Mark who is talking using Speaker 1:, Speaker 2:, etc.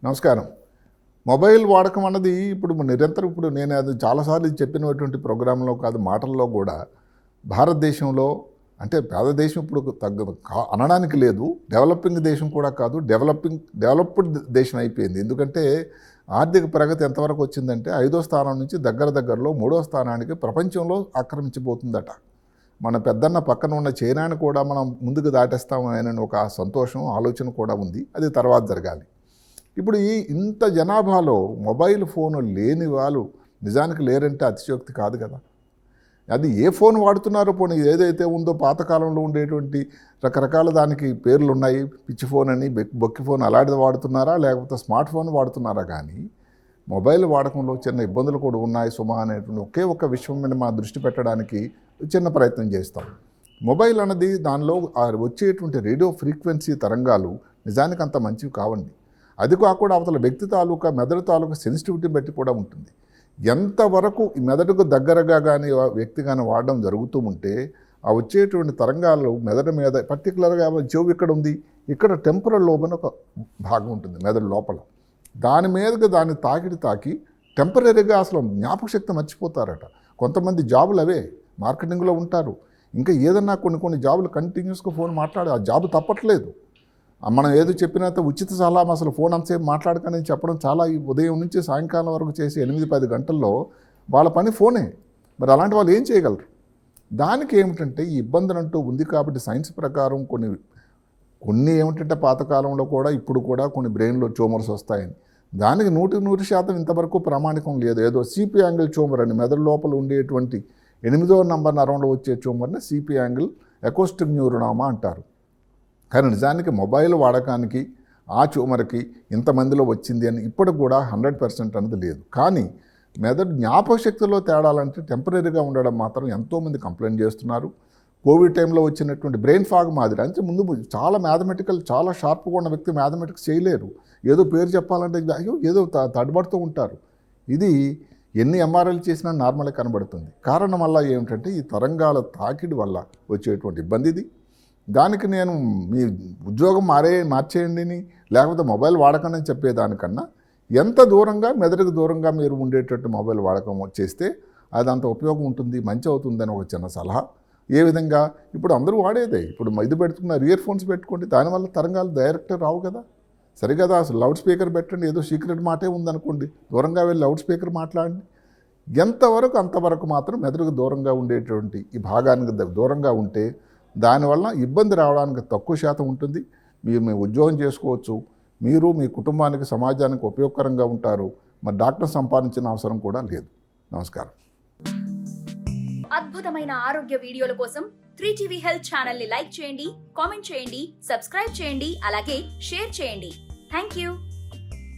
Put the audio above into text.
Speaker 1: నమస్కారం. మొబైల్ వాడకం అన్నది ఇప్పుడు నిరంతరం నేను అది చాలాసార్లు చెప్పినటువంటి ప్రోగ్రాంలో కాదు మాటల్లో కూడా భారతదేశంలో అంటే పేద దేశం ఇప్పుడు అనడానికి లేదు, డెవలపింగ్ దేశం కూడా కాదు, డెవలప్డ్ దేశం అయిపోయింది. ఎందుకంటే ఆర్థిక ప్రగతి ఎంతవరకు వచ్చిందంటే 5వ స్థానం నుంచి దగ్గరలో 3వ స్థానానికి ప్రపంచంలో ఆక్రమించబోతుందట. మన పెద్దన్న పక్కన ఉన్న చైనాను కూడా మనం ముందుకు దాటేస్తామని ఒక సంతోషం ఆలోచన కూడా ఉంది. అది తర్వాత జరగాలి. ఇప్పుడు ఇంత జనాభాలో మొబైల్ ఫోను లేని వాళ్ళు నిజానికి లేరంటే అతిశయోక్తి కాదు కదా. అది ఏ ఫోన్ వాడుతున్నారో పోనీ ఏదైతే ఉందో పాతకాలంలో ఉండేటువంటి రకరకాల దానికి పేర్లు ఉన్నాయి, పిచ్చి ఫోన్ అని, బొక్కి ఫోన్ అలాంటిది వాడుతున్నారా లేకపోతే స్మార్ట్ ఫోన్ వాడుతున్నారా, కానీ మొబైల్ వాడకంలో చిన్న ఇబ్బందులు కూడా ఉన్నాయి సుమా అనేటువంటి ఒకే ఒక విషయం మీద మా దృష్టి పెట్టడానికి చిన్న ప్రయత్నం చేస్తాం. మొబైల్ అన్నది దానిలో వచ్చేటువంటి రేడియో ఫ్రీక్వెన్సీ తరంగాలు నిజానికి అంత మంచివి కావండి. అది కాకుండా అవతల వ్యక్తి తాలూకా మెదడు తాలూకా సెన్సిటివిటీ బట్టి కూడా ఉంటుంది. ఎంతవరకు ఈ మెదడుకు దగ్గరగా కానీ వ్యక్తి కానీ వాడడం జరుగుతూ ఉంటే ఆ వచ్చేటువంటి తరంగాలు మెదడు మీద పర్టికులర్గా చెవు ఇక్కడ ఉంది, ఇక్కడ టెంపరల్ లోబ్ అని ఒక భాగం ఉంటుంది మెదడు లోపల, దాని మీదకి దాన్ని తాకి టెంపరీగా అసలు జ్ఞాపకశక్తి మర్చిపోతారట. కొంతమంది జాబులు అవే మార్కెటింగ్లో ఉంటారు, ఇంకా ఏదన్నా కొన్ని జాబులు కంటిన్యూస్గా ఫోన్ మాట్లాడి ఆ జాబు తప్పట్లేదు. మనం ఏదో చెప్పినంత ఉచిత సలహా అసలు ఫోన్ అంతసేపు మాట్లాడకని చెప్పడం చాలా, ఉదయం నుంచి సాయంకాలం వరకు చేసి 8-10 గంటల్లో వాళ్ళ పని ఫోనే. మరి అలాంటి వాళ్ళు ఏం చేయగలరు? దానికి ఏమిటంటే ఈ ఇబ్బందులు అంటూ ఉంది కాబట్టి సైన్స్ ప్రకారం కొన్ని ఏమిటంటే పాతకాలంలో కూడా ఇప్పుడు కూడా కొన్ని బ్రెయిన్లో ట్యూమర్స్ వస్తాయని, దానికి 100% ఇంతవరకు ప్రామాణికం లేదు. ఏదో సిపి యాంగిల్ ట్యూమర్ అని మెదడు లోపల ఉండేటువంటి 8వ నంబర్ నరంలో వచ్చే ట్యూమర్ని సిపి యాంగిల్ అకోస్టిక్ న్యూరోనామా అంటారు. కానీ నిజానికి మొబైల్ వాడకానికి ఆ ట్యూమర్కి ఇంతమందిలో వచ్చింది అని ఇప్పటికి కూడా 100% అనేది లేదు. కానీ మెదడు జ్ఞాపక శక్తిలో తేడాలంటే టెంపరీగా ఉండడం మాత్రం ఎంతోమంది కంప్లైంట్ చేస్తున్నారు. కోవిడ్ టైంలో వచ్చినటువంటి బ్రెయిన్ ఫాగ్ మాదిరి అంటే ముందు చాలా మ్యాథమెటికల్ చాలా షార్ప్గా ఉన్న వ్యక్తి మ్యాథమెటిక్స్ చేయలేరు, ఏదో పేరు చెప్పాలంటే అయ్యో ఏదో తడబడుతూ ఉంటారు. ఇది ఎన్ని ఎంఆర్ఐలు చేసినా నార్మల్గా కనబడుతుంది. కారణం వల్ల ఏమిటంటే ఈ తరంగాల తాకిడి వల్ల వచ్చేటువంటి ఇబ్బంది ఇది. దానికి నేను మీ ఉద్యోగం మార్చేయండి లేకపోతే మొబైల్ వాడకండి అని చెప్పేదానికన్నా ఎంత దూరంగా మెదడుకు దూరంగా మీరు ఉండేటట్టు మొబైల్ వాడకం చేస్తే అది అంత ఉపయోగం ఉంటుంది, మంచి అవుతుందని ఒక చిన్న సలహా. ఏ విధంగా ఇప్పుడు అందరూ వాడేదే, ఇప్పుడు ఇది పెడుతున్నారు, ఇయర్ ఫోన్స్ పెట్టుకోండి, దానివల్ల తరంగాలు డైరెక్ట్ రావు కదా. సరే కదా, అసలు లౌడ్ స్పీకర్ పెట్టండి, ఏదో సీక్రెట్ మాటే ఉందనుకోండి, దూరంగా వెళ్ళి లౌడ్ స్పీకర్ మాట్లాడండి. ఎంతవరకు అంతవరకు మాత్రం మెదడుకు దూరంగా ఉండేటువంటి ఈ భాగానికి దూరంగా ఉంటే దానివల్ల ఇబ్బంది రావడానికి తక్కువ శాతం ఉంటుంది. మీరు మీ ఉద్యోగం చేసుకోవచ్చు, మీరు మీ కుటుంబానికి సమాజానికి ఉపయోగకరంగా ఉంటారు. మరి డాక్టర్ సంపాదించిన అవసరం కూడా లేదు. నమస్కారం.
Speaker 2: అద్భుతమైన ఆరోగ్య వీడియోల కోసం 3TV హెల్త్ ఛానల్ ని లైక్ చేయండి, కామెంట్ చేయండి, సబ్స్క్రైబ్ చేయండి, అలాగే షేర్ చేయండి. Thank you.